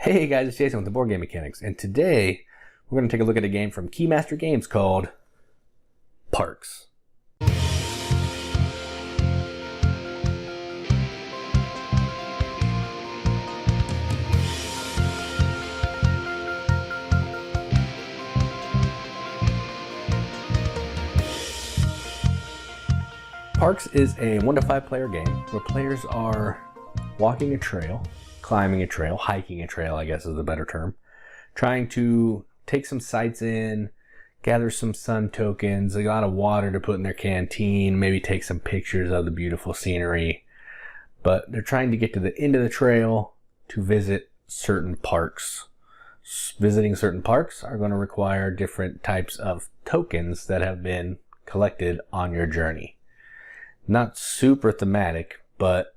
Hey guys, it's Jason with the Board Game Mechanics, and today we're going to take a look at a game from Keymaster Games called Parks. Parks is a 1 to 5 player game where players are walking a trail, climbing a trail, hiking a trail, I guess is the better term, trying to take some sights in, gather some sun tokens, a lot of water to put in their canteen, maybe take some pictures of the beautiful scenery. But they're trying to get to the end of the trail to visit certain parks. Visiting certain parks are going to require different types of tokens that have been collected on your journey. Not super thematic, but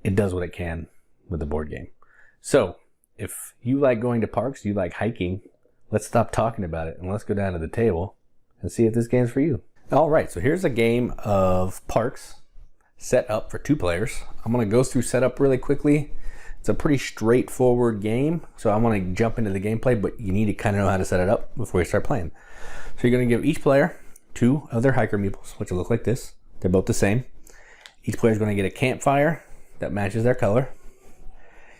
it does what it can with the board game. So, if you like going to parks, you like hiking, let's stop talking about it and let's go down to the table and see if this game's for you. Alright, so here's a game of Parks set up for 2 players. I'm going to go through setup really quickly. It's a pretty straightforward game, so I want to jump into the gameplay, but you need to kind of know how to set it up before you start playing. So you're going to give each player 2 of their hiker meeples, which will look like this. They're both the same. Each player is going to get a campfire that matches their color.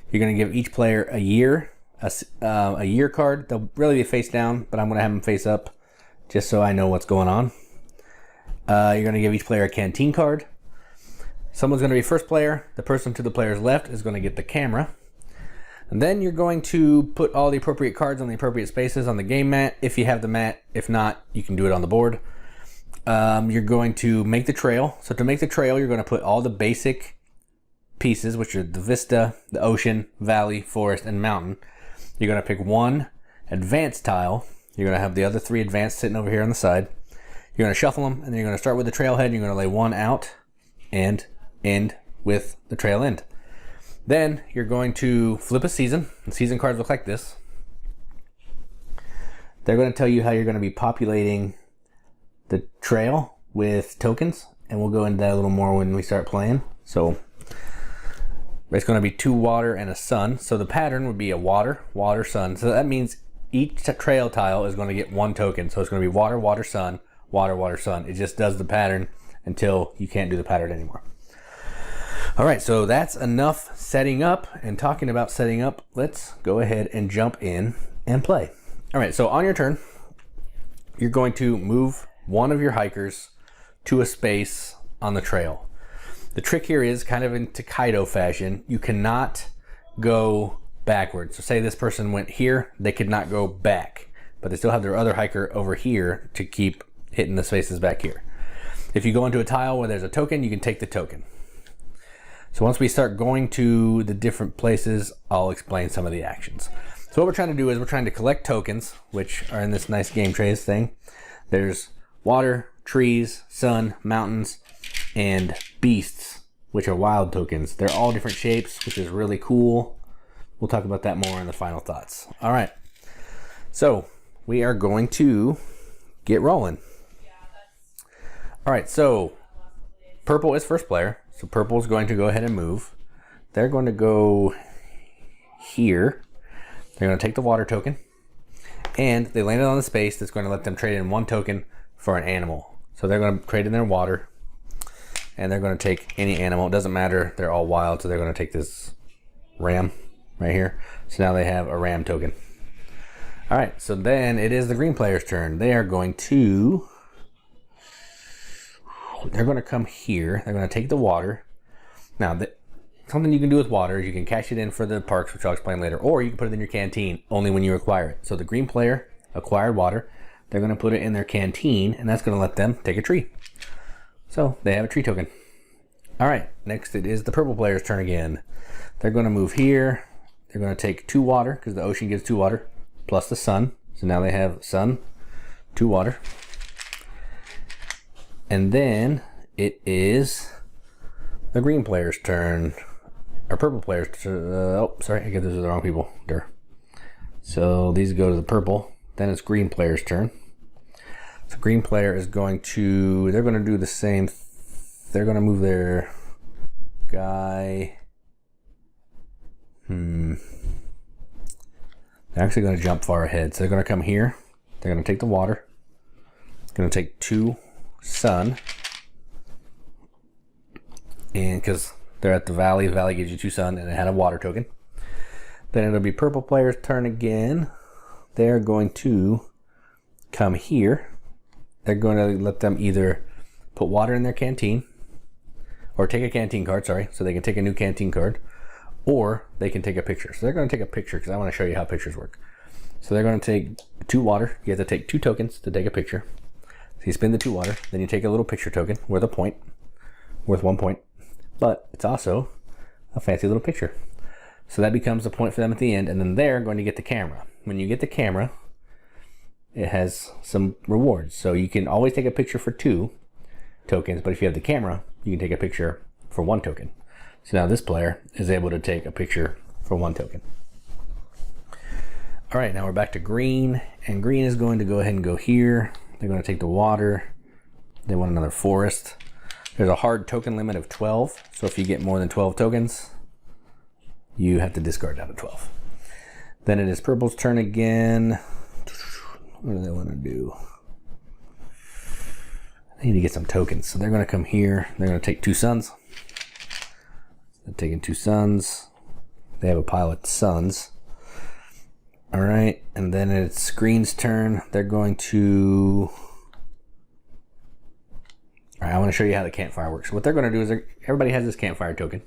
You're going to give each player a year card. They'll really be face down, but I'm going to have them face up just so I know what's going on. You're going to give each player a canteen card. Someone's going to be first player. The person to the player's left is going to get the camera. And then you're going to put all the appropriate cards on the appropriate spaces on the game mat, if you have the mat. If not, you can do it on the board. You're going to make the trail. So to make the trail, you're going to put all the basic pieces, which are the vista, the ocean, valley, forest, and mountain. You're going to pick one advanced tile. You're going to have the other 3 advanced sitting over here on the side. You're going to shuffle them, and then you're going to start with the trailhead. You're going to lay one out and end with the trail end. Then you're going to flip a season. The season cards look like this. They're going to tell you how you're going to be populating the trail with tokens, and we'll go into that a little more when we start playing. So it's going to be 2 water and a sun. So the pattern would be a water, water, sun. So that means each trail tile is going to get 1 token. So it's going to be water, water, sun, water, water, sun. It just does the pattern until you can't do the pattern anymore. All right, so that's enough setting up. And talking about setting up, let's go ahead and jump in and play. All right, so on your turn, you're going to move one of your hikers to a space on the trail. The trick here is kind of in Takedo fashion. You cannot go backwards. So say this person went here, they could not go back, but they still have their other hiker over here to keep hitting the spaces back here. If you go into a tile where there's a token, you can take the token. So once we start going to the different places, I'll explain some of the actions. So what we're trying to do is we're trying to collect tokens, which are in this nice game trays thing. There's water, trees, sun, mountains, and beasts, which are wild tokens. They're all different shapes, which is really cool. We'll talk about that more in the final thoughts. All right, so we are going to get rolling. All right, so purple is first player. So purple is going to go ahead and move. They're going to go here. They're going to take the water token, and they landed on the space that's going to let them trade in 1 token for an animal. So they're going to trade in their water, and they're going to take any animal. It doesn't matter. They're all wild, so they're going to take this ram right here. So now they have a ram token. All right, so then it is the green player's turn. They are going to... They're going to come here. They're going to take the water. Now, something you can do with water is you can cash it in for the parks, which I'll explain later, or you can put it in your canteen only when you acquire it. So the green player acquired water. They're going to put it in their canteen, and that's going to let them take a tree. So they have a tree token. All right, next it is the purple player's turn again. They're going to move here. They're going to take 2 water, because the ocean gives 2 water, plus the sun. So now they have sun, 2 water. And then it is the green player's turn, or purple player's turn. Oh, sorry, I get those are the wrong people. Durr. So these go to the purple. Then it's green player's turn. So green player is going to, they're going to do the same. They're going to move their guy They're actually going to jump far ahead. So they're going to come here. They're going to take the water. Going to take 2 sun. And because they're at the valley gives you 2 sun, and it had a water token. Then it'll be purple player's turn again. They're going to come here. They're going to let them either put water in their canteen, or take a canteen card, sorry, so they can take a new canteen card, or they can take a picture. So they're going to take a picture because I want to show you how pictures work. So they're going to take 2 water. You have to take 2 tokens to take a picture. So you spin the 2 water, then you take a little picture token worth a point, worth 1 point, but it's also a fancy little picture. So that becomes a point for them at the end, and then they're going to get the camera. When you get the camera, it has some rewards. So you can always take a picture for 2 tokens, but if you have the camera, you can take a picture for 1 token. So now this player is able to take a picture for 1 token. All right, now we're back to green, and green is going to go ahead and go here. They're going to take the water. They want another forest. There's a hard token limit of 12, so if you get more than 12 tokens, you have to discard out of 12. Then it is purple's turn again. What do they want to do? They need to get some tokens, so they're going to come here. They're going to take 2 suns. They're taking 2 suns. They have a pile of suns. All right, and then it's green's turn. They're going to... All right, I want to show you how the campfire works. So what they're going to do is everybody has this campfire token.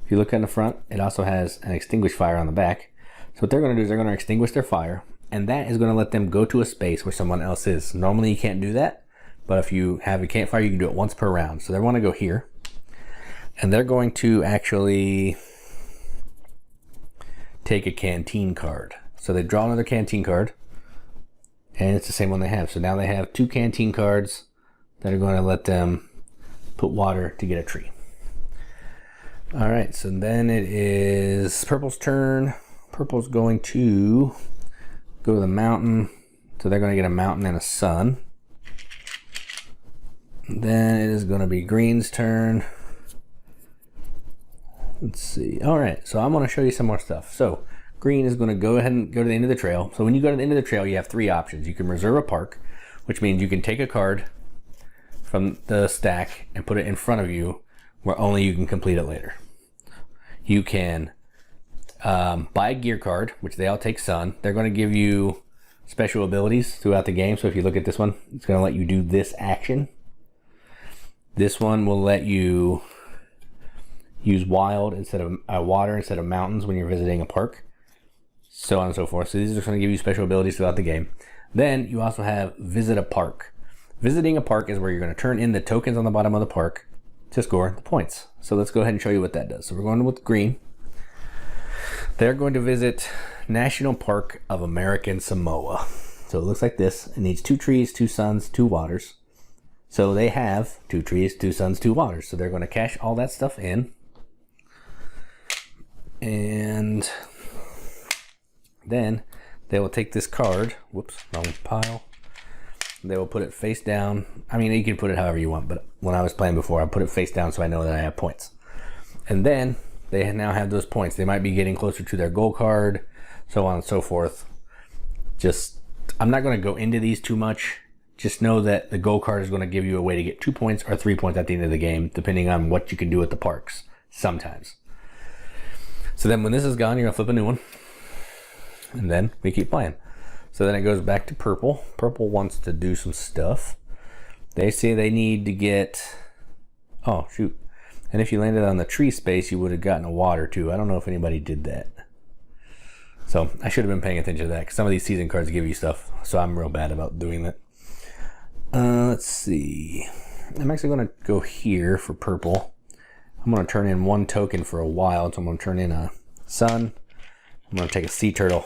If you look on the front, it also has an extinguish fire on the back. So what they're going to do is they're going to extinguish their fire, and that is going to let them go to a space where someone else is. Normally you can't do that, but if you have a campfire, you can do it once per round. So they want to go here, and they're going to actually take a canteen card. So they draw another canteen card, and it's the same one they have. So now they have 2 canteen cards that are going to let them put water to get a tree. All right, so then it is purple's turn. Purple's going to go to the mountain. So they're going to get a mountain and a sun. Then it is going to be green's turn. Let's see. All right, so I'm going to show you some more stuff. So green is going to go ahead and go to the end of the trail. So when you go to the end of the trail, you have 3 options. You can reserve a park, which means you can take a card from the stack and put it in front of you where only you can complete it later. You can buy a gear card, which they all take sun. They're going to give you special abilities throughout the game. So if you look at this one, it's going to let you do this action. This one will let you use wild instead of water instead of mountains when you're visiting a park, so on and so forth. So these are just going to give you special abilities throughout the game. Then you also have visit a park. Visiting a park is where you're going to turn in the tokens on the bottom of the park to score the points. So let's go ahead and show you what that does. So we're going with green. They're going to visit National Park of American Samoa. So it looks like this. It needs 2 trees, 2 suns, 2 waters. So they have 2 trees, 2 suns, 2 waters. So they're going to cash all that stuff in. And then they will take this card. Whoops, wrong pile. They will put it face down. I mean, you can put it however you want, but when I was playing before, I put it face down so I know that I have points. And then they now have those points. They might be getting closer to their goal card, so on and so forth. I'm not going to go into these too much. Just know that the goal card is going to give you a way to get 2 points or 3 points at the end of the game, depending on what you can do at the parks, sometimes. So then when this is gone, you're going to flip a new one. And then we keep playing. So then it goes back to purple. Purple wants to do some stuff. They say they need to get... Oh, shoot. And if you landed on the tree space, you would have gotten a water too. I don't know if anybody did that. So I should have been paying attention to that, because some of these season cards give you stuff. So I'm real bad about doing that. Let's see. I'm actually going to go here for purple. I'm going to turn in 1 token for a wild. So I'm going to turn in a sun. I'm going to take a sea turtle.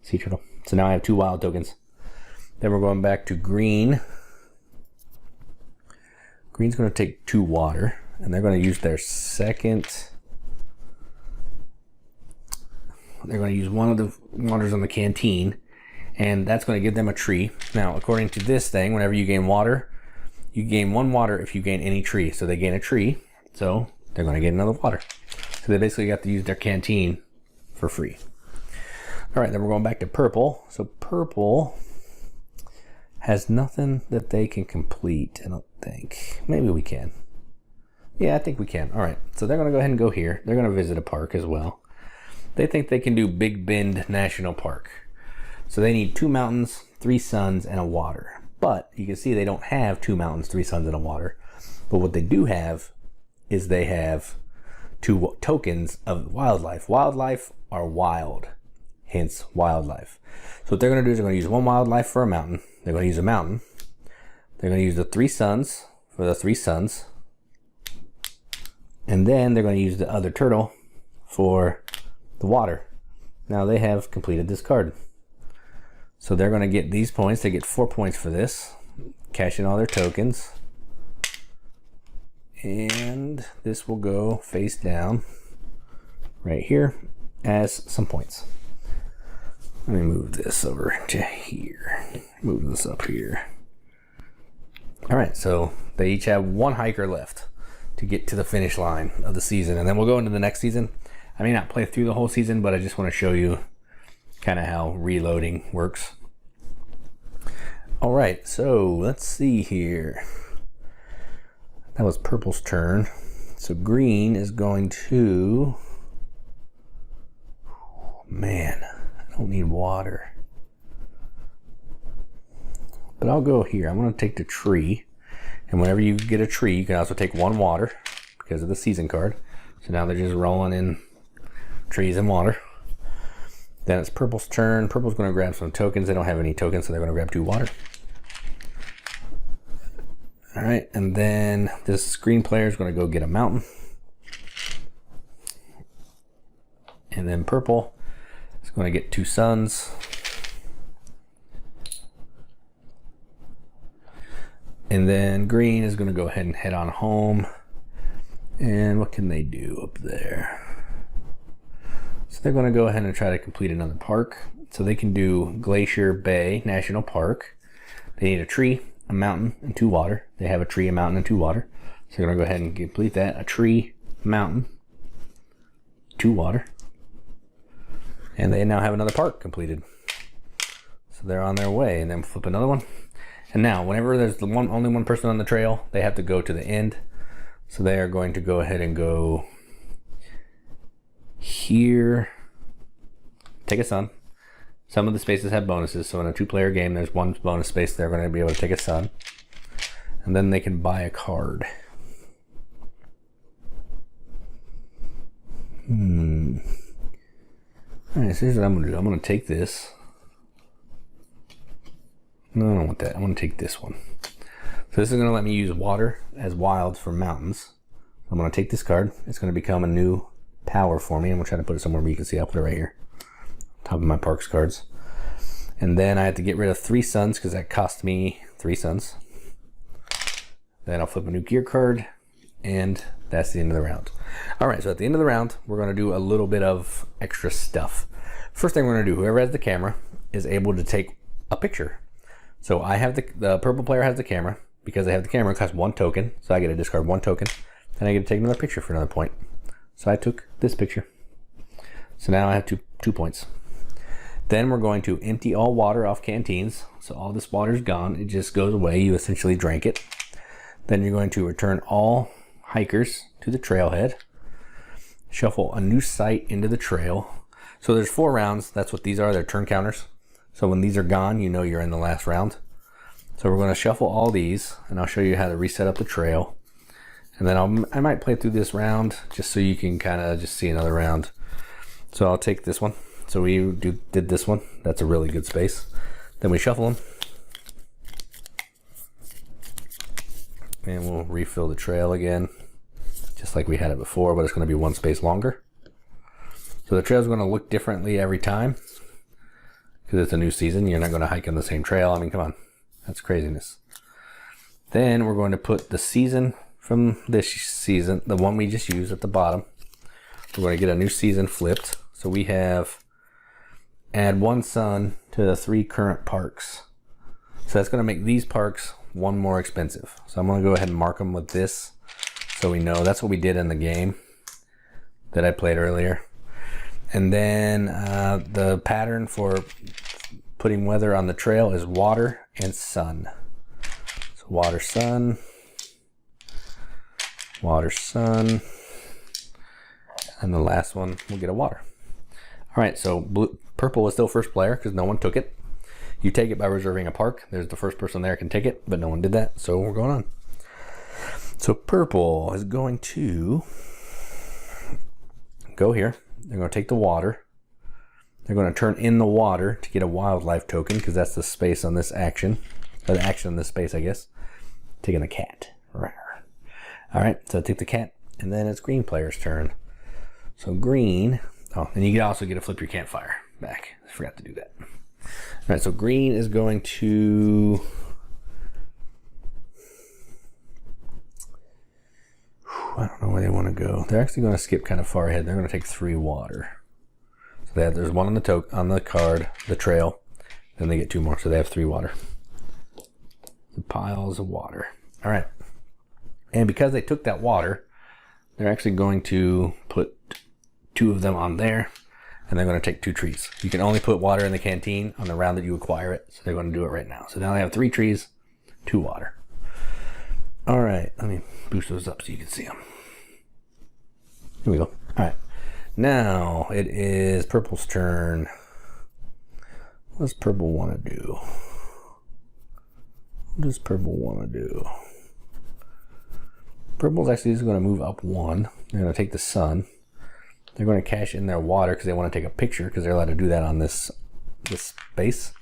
Sea turtle. So now I have 2 wild tokens. Then we're going back to green. Green's going to take 2 water, and they're going to use their second. They're going to use one of the waters on the canteen, and that's going to give them a tree. Now, according to this thing, whenever you gain water, you gain 1 water if you gain any tree. So they gain a tree, so they're going to get another water. So they basically got to use their canteen for free. All right, then we're going back to purple. So purple has nothing that they can complete, I don't think. Maybe we can. Yeah, I think we can. All right, so they're going to go ahead and go here. They're going to visit a park as well. They think they can do Big Bend National Park. So they need 2 mountains, 3 suns, and a water. But you can see they don't have 2 mountains, 3 suns, and a water. But what they do have is they have 2 tokens of wildlife. Wildlife are wild, hence wildlife. So what they're going to do is they're going to use 1 wildlife for a mountain. They're going to use a mountain. They're going to use the 3 suns for the 3 suns. And then they're going to use the other turtle for the water. Now they have completed this card. So they're going to get these points. They get 4 points for this. Cash in all their tokens. And this will go face down right here as some points. Let me move this over to here. Move this up here. All right, so they each have 1 hiker left to get to the finish line of the season. And then we'll go into the next season. I may not play through the whole season, but I just want to show you kind of how reloading works. All right, so let's see here. That was purple's turn. So green is going to... Man, I don't need water. But I'll go here. I'm going to take the tree. And whenever you get a tree, you can also take 1 water because of the season card. So now they're just rolling in trees and water. Then it's purple's turn. Purple's going to grab some tokens. They don't have any tokens, so they're going to grab 2 water. All right, and then this green player is going to go get a mountain. And then purple is going to get 2 suns. And then green is going to go ahead and head on home. And what can they do up there? So they're going to go ahead and try to complete another park. So they can do Glacier Bay National Park. They need a tree, a mountain, and 2 water. They have a tree, a mountain, and 2 water. So they're going to go ahead and complete that. A tree, mountain, 2 water. And they now have another park completed. So they're on their way. And then flip another one. And now, whenever there's only one person on the trail, they have to go to the end. So they are going to go ahead and go here. Take a sun. Some of the spaces have bonuses. So in a 2-player game, there's 1 bonus space. They're going to be able to take a sun. And then they can buy a card. Alright, so here's what I'm going to do. I'm going to take this. No, I don't want that. I want to take this one. So this is going to let me use water as wilds for mountains. I'm going to take this card. It's going to become a new power for me. I'm going to try to put it somewhere where you can see. I'll put it right here. Top of my parks cards. And then I have to get rid of 3 suns because that cost me 3 suns. Then I'll flip a new gear card. And that's the end of the round. Alright, so at the end of the round, we're going to do a little bit of extra stuff. First thing we're going to do, whoever has the camera is able to take a picture. So I have the purple player has the camera. Because I have the camera, it costs 1 token. So I get to discard 1 token. And I get to take another picture for another point. So I took this picture. So now I have two points. Then we're going to empty all water off canteens. So all this water is gone. It just goes away. You essentially drank it. Then you're going to return all hikers to the trailhead. Shuffle a new site into the trail. So there's 4 rounds. That's what these are. They're turn counters. So when these are gone, you know you're in the last round. So we're going to shuffle all these, and I'll show you how to reset up the trail. And then I might play through this round just so you can kind of just see another round. So I'll take this one. So we did this one. That's a really good space. Then we shuffle them. And we'll refill the trail again, just like we had it before, but it's going to be 1 space longer. So the trail is going to look differently every time because it's a new season. You're not going to hike on the same trail. I mean, come on. That's craziness. Then we're going to put the season from this season, the one we just used at the bottom. We're going to get a new season flipped. So we have add 1 sun to the 3 current parks. So that's going to make these parks 1 more expensive. So I'm going to go ahead and mark them with this so we know. That's what we did in the game that I played earlier. And then the pattern for putting weather on the trail is water and sun. So water, sun, water, sun, and the last one will get a water. All right, so purple is still first player because no one took it. You take it by reserving a park. There's the first person there can take it, but no one did that, so we're going on. So purple is going to go here. They're going to take the water. They're going to turn in the water to get a wildlife token because that's the space on this action. Or the action on this space, I guess. Taking the cat. All right, so take the cat, and then it's green player's turn. So green. Oh, and you can also get to flip your campfire back. I forgot to do that. All right, so green is going to... I don't know where they want to go. They're actually going to skip kind of far ahead. They're going to take 3 water. So there's 1 on the card, the trail. Then they get 2 more, so they have 3 water. The piles of water. All right. And because they took that water, they're actually going to put 2 of them on there, and they're going to take 2 trees. You can only put water in the canteen on the round that you acquire it, so they're going to do it right now. So now they have 3 trees, 2 water. All right, let me boost those up so you can see them. Here we go. All right, now it is purple's turn. What does purple want to do? What does purple want to do? Purple's actually just going to move up 1. They're going to take the sun. They're going to cash in their water because they want to take a picture because they're allowed to do that on this space.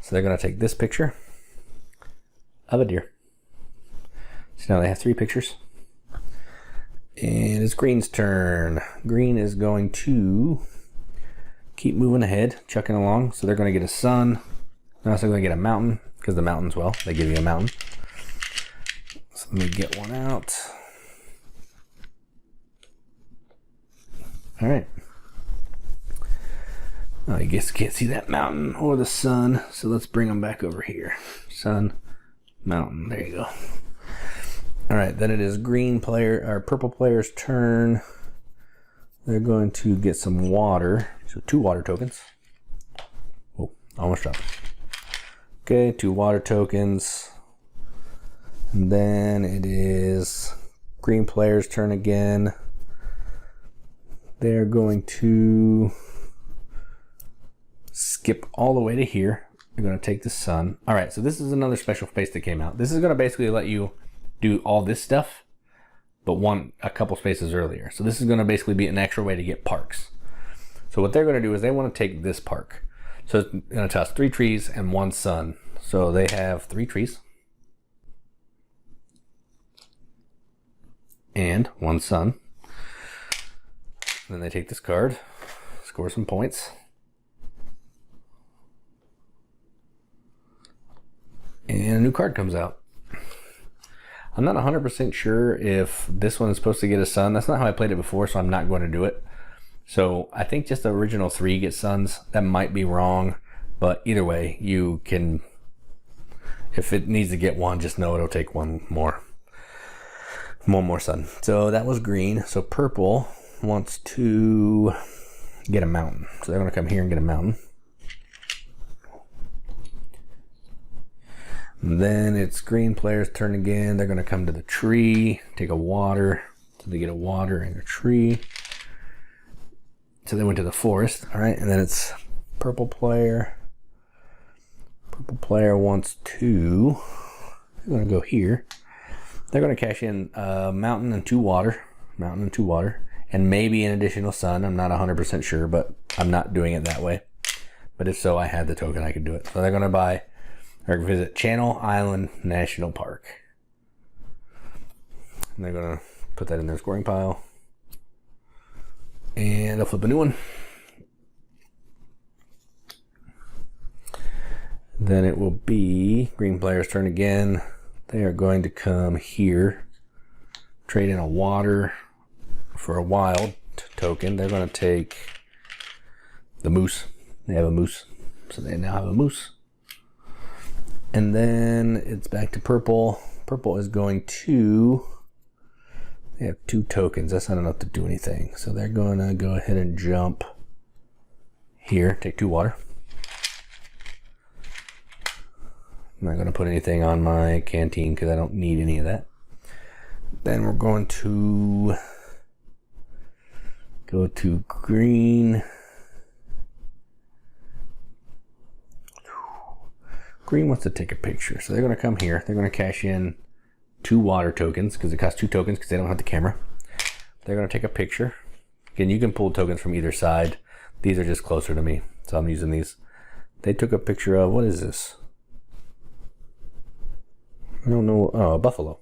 So they're going to take this picture of a deer. So now they have 3 pictures. And it's green's turn. Green is going to keep moving ahead, chucking along. So they're going to get a sun. They're also going to get a mountain because the mountains, well, they give you a mountain. So let me get one out. All right. Oh, I guess you can't see that mountain or the sun, so let's bring them back over here. Sun, mountain, there you go. All right, then it is green player or purple player's turn. They're going to get some water, so 2 water tokens. Oh, almost dropped. Okay, 2 water tokens. And then it is green player's turn again. They're going to skip all the way to here. They're going to take the sun. All right, so this is another special space that came out. This is going to basically let you do all this stuff, but a couple spaces earlier. So this is going to basically be an extra way to get parks. So what they're going to do is they want to take this park. So it's going to toss 3 trees and 1 sun. So they have 3 trees and 1 sun. Then they take this card, score some points, and a new card comes out. I'm not 100% sure if this one is supposed to get a sun. That's not how I played it before, so I'm not going to do it. So I think just the original 3 get suns. That might be wrong, but either way, you can, if it needs to get 1, just know it'll take 1 more sun. So that was green. So purple wants to get a mountain. So they're going to come here and get a mountain. And then it's green player's turn again. They're going to come to the tree, take a water. So they get a water and a tree. So they went to the forest. All right, and then it's purple player. Purple player wants to, they're going to go here. They're going to cash in a mountain and 2 water. Mountain and 2 water. And maybe an additional sun. I'm not 100% sure, but I'm not doing it that way. But if so, I had the token, I could do it. So they're going to buy or visit Channel Island National Park. And they're going to put that in their scoring pile. And I'll flip a new one. Then it will be green player's turn again. They are going to come here, trade in a water for a wild token. They're going to take the moose. They have a moose, so they now have a moose. And then it's back to purple. Purple is going to, they have 2 tokens. That's not enough to do anything. So they're going to go ahead and jump here, take 2 water. I'm not going to put anything on my canteen because I don't need any of that. Then we're going to go to green. Green wants to take a picture, so they're going to come here. They're going to cash in 2 water tokens because it costs 2 tokens because they don't have the camera. They're going to take a picture. Again, you can pull tokens from either side. These are just closer to me, so I'm using these. They took a picture of, what is this? I don't know. Oh, a buffalo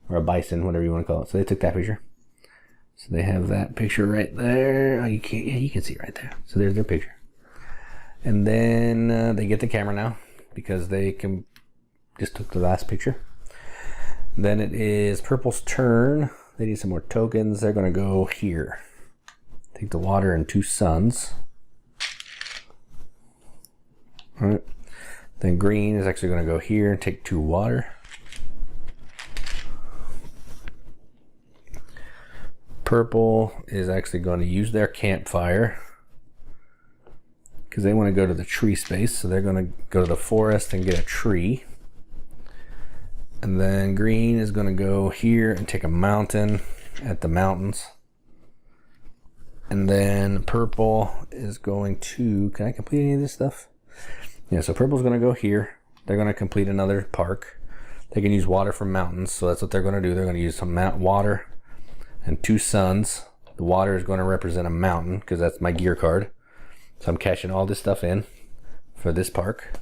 or a bison, whatever you want to call it. So they took that picture. So they have that picture right there. Oh, you can't. Yeah, you can see it right there. So there's their picture. And then they get the camera now because they can just took the last picture. Then it is purple's turn. They need some more tokens. They're going to go here. Take the water and 2 suns. All right. Then green is actually going to go here and take 2 water. Purple is actually going to use their campfire because they want to go to the tree space. So they're going to go to the forest and get a tree. And then green is going to go here and take a mountain at the mountains. And then purple is going to, can I complete any of this stuff? Yeah, so purple's going to go here. They're going to complete another park. They can use water from mountains, so that's what they're going to do. They're going to use some water and 2 suns. The water is going to represent a mountain because that's my gear card. So I'm cashing all this stuff in for this park.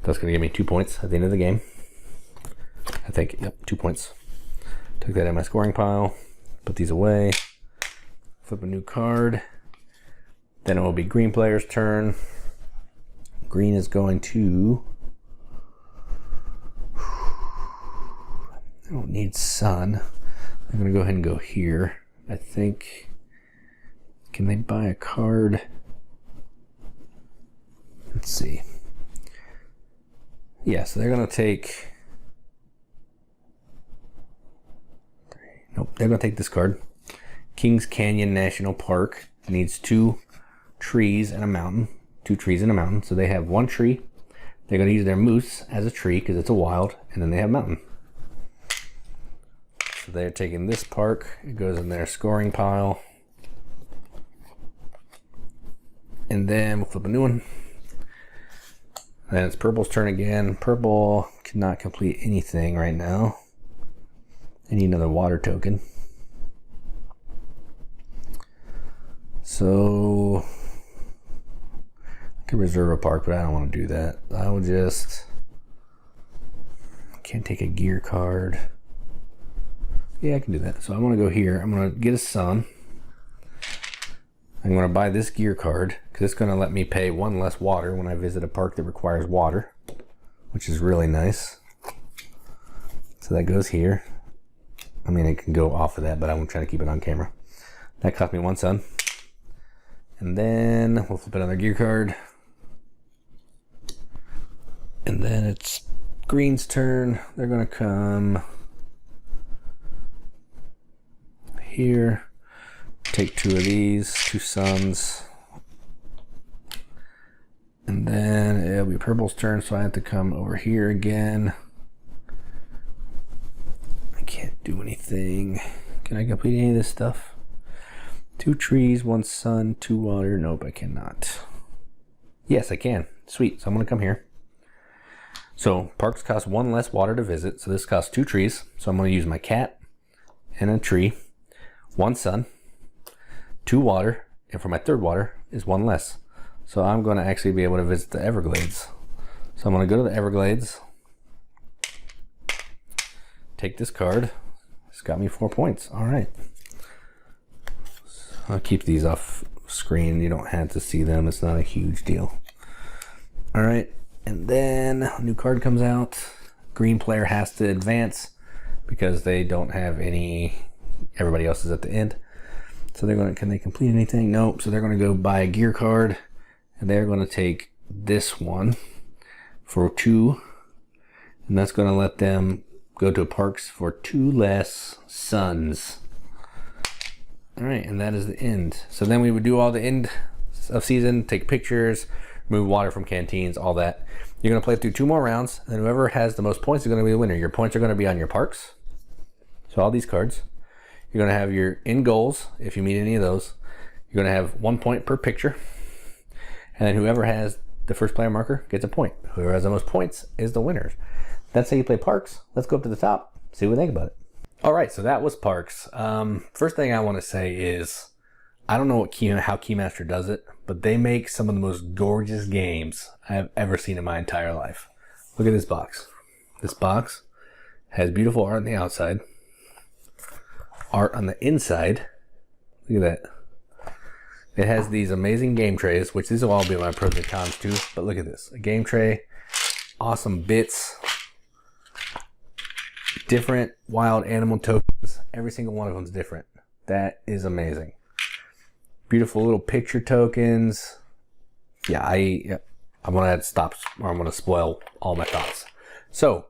That's going to give me 2 points at the end of the game. I think, yep, 2 points. Took that in my scoring pile. Put these away. Flip a new card. Then it will be green player's turn. Green is going to... I don't need sun. I'm going to go ahead and go here. I think... Can they buy a card? Let's see. Yeah, so they're going to take... Nope, they're going to take this card. Kings Canyon National Park needs 2 trees and a mountain. 2 trees and a mountain. So they have 1 tree. They're going to use their moose as a tree because it's a wild. And then they have mountain. So they're taking this park. It goes in their scoring pile. And then we'll flip a new one. Then it's purple's turn again. Purple cannot complete anything right now. I need another water token. So I can reserve a park, but I don't want to do that. I will just... Can't take a gear card. Yeah, I can do that. So I'm going to go here. I'm going to get a sun. I'm going to buy this gear card because it's going to let me pay 1 less water when I visit a park that requires water, which is really nice. So that goes here. I mean, it can go off of that, but I'm trying to keep it on camera. That cost me 1 sun. And then we'll flip another gear card. And then it's green's turn. They're going to come here. Take 2 of these, 2 suns. And then it'll be purple's turn, so I have to come over here again. I can't do anything. Can I complete any of this stuff? 2 trees, 1 sun, 2 water. Nope, I cannot. Yes, I can. Sweet. So I'm going to come here. So parks cost 1 less water to visit. So this costs 2 trees. So I'm going to use my cat and a tree, 1 sun, 2 water, and for my 3rd water is 1 less. So I'm going to actually be able to visit the Everglades. So I'm going to go to the Everglades, take this card. It's got me 4 points. All right. So I'll keep these off screen. You don't have to see them. It's not a huge deal. All right. And then a new card comes out. Green player has to advance because they don't have any. Everybody else is at the end. So they're going to, can they complete anything? Nope. So they're going to go buy a gear card and they're going to take this one for 2. And that's going to let them go to parks for 2 less suns. All right, and that is the end. So then we would do all the end of season, take pictures, remove water from canteens, all that. You're going to play through 2 more rounds, and whoever has the most points is going to be the winner. Your points are going to be on your parks. So all these cards. You're going to have your end goals, if you meet any of those. You're going to have 1 point per picture. And then whoever has the first player marker gets a point. Whoever has the most points is the winner. That's how you play parks. Let's go up to the top, see what we think about it. All right, so that was parks. First thing I want to say is, I don't know how Keymaster does it, but they make some of the most gorgeous games I have ever seen in my entire life. Look at this box. This box has beautiful art on the outside, art on the inside. Look at that. It has these amazing game trays, which these will all be my pros and cons too, but look at this. A game tray, awesome bits, different wild animal tokens. Every single one of them is different. That is amazing. Beautiful little picture tokens. Yeah, I'm gonna stop, or I'm gonna spoil all my thoughts. So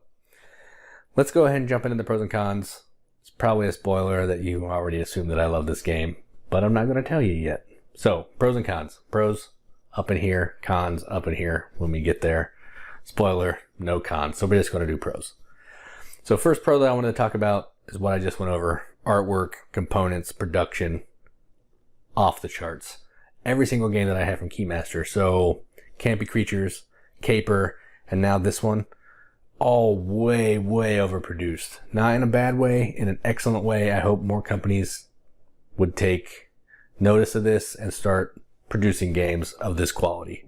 let's go ahead and jump into the pros and cons. It's probably a spoiler that you already assume that I love this game, but I'm not gonna tell you yet. So pros and cons. Pros up in here, cons up in here when we get there. Spoiler, no cons. So we're just gonna do pros. So first pro that I wanted to talk about is what I just went over. Artwork, components, production, off the charts. Every single game that I have from Keymaster. So Campy Creatures, Caper, and now this one, all way, way overproduced. Not in a bad way, in an excellent way. I hope more companies would take notice of this and start producing games of this quality.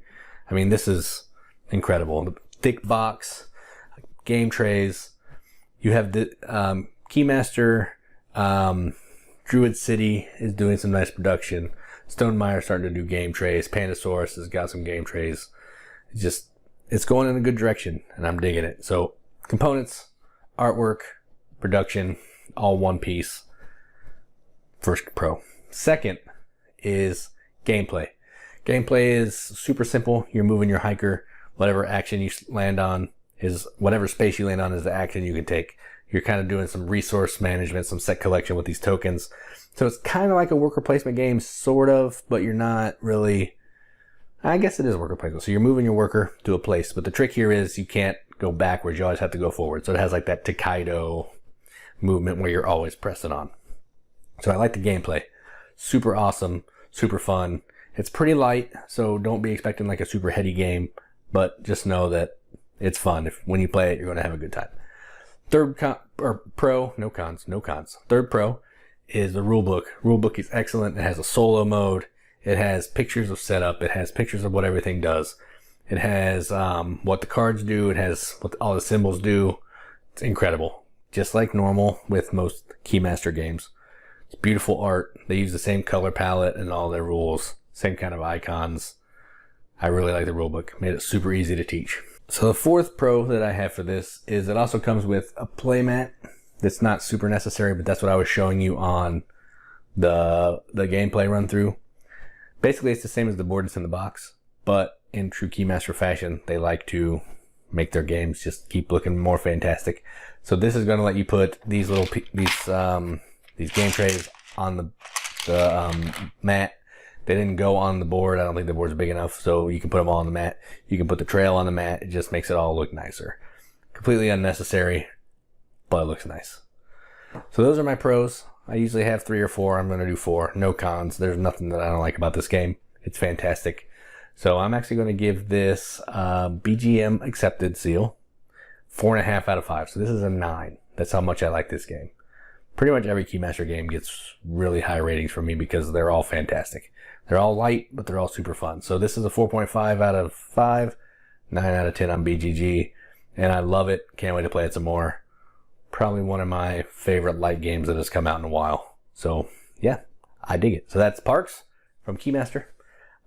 I mean, this is incredible. The thick box, game trays. You have the Keymaster, Druid City is doing some nice production. Stonemaier starting to do game trays. Pandasaurus has got some game trays. It's going in a good direction, and I'm digging it. So components, artwork, production, all one piece. First pro. Second is gameplay. Gameplay is super simple. You're moving your hiker. Whatever action you land on is, whatever space you land on is the action you can take. You're kind of doing some resource management, some set collection with these tokens. So it's kind of like a worker placement game, sort of, but you're not really, I guess it is worker placement. So you're moving your worker to a place, but the trick here is you can't go backwards. You always have to go forward. So it has like that Takedo movement where you're always pressing on. So I like the gameplay. Super awesome, super fun. It's pretty light, so don't be expecting like a super heady game, but just know that it's fun. When you play it, you're going to have a good time. Third pro, no cons. Third pro is the rulebook. Rulebook is excellent. It has a solo mode. It has pictures of setup. It has pictures of what everything does. It has what the cards do. It has what all the symbols do. It's incredible. Just like normal with most Keymaster games. It's beautiful art. They use the same color palette and all their rules. Same kind of icons. I really like the rulebook. Made it super easy to teach. So the fourth pro that I have for this is it also comes with a playmat. That's not super necessary, but that's what I was showing you on the gameplay run through. Basically, it's the same as the board that's in the box, but in true Keymaster fashion, they like to make their games just keep looking more fantastic. So this is going to let you put these little these game trays on the mat. They didn't go on the board. I don't think the board's big enough, so you can put them all on the mat. You can put the trail on the mat. It just makes it all look nicer. Completely unnecessary, but it looks nice. So those are my pros. I usually have 3 or 4. I'm going to do 4. No cons. There's nothing that I don't like about this game. It's fantastic. So I'm actually going to give this BGM accepted seal 4.5 out of 5. So this is a 9. That's how much I like this game. Pretty much every Keymaster game gets really high ratings from me because they're all fantastic. They're all light, but they're all super fun. So this is a 4.5 out of 5, 9 out of 10 on BGG, and I love it. Can't wait to play it some more. Probably one of my favorite light games that has come out in a while. So yeah, I dig it. So that's Parks from Keymaster.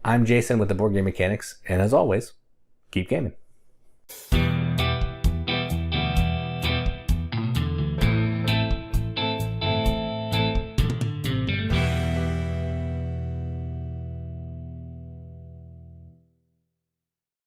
I'm Jason with the Board Game Mechanics, and as always, keep gaming.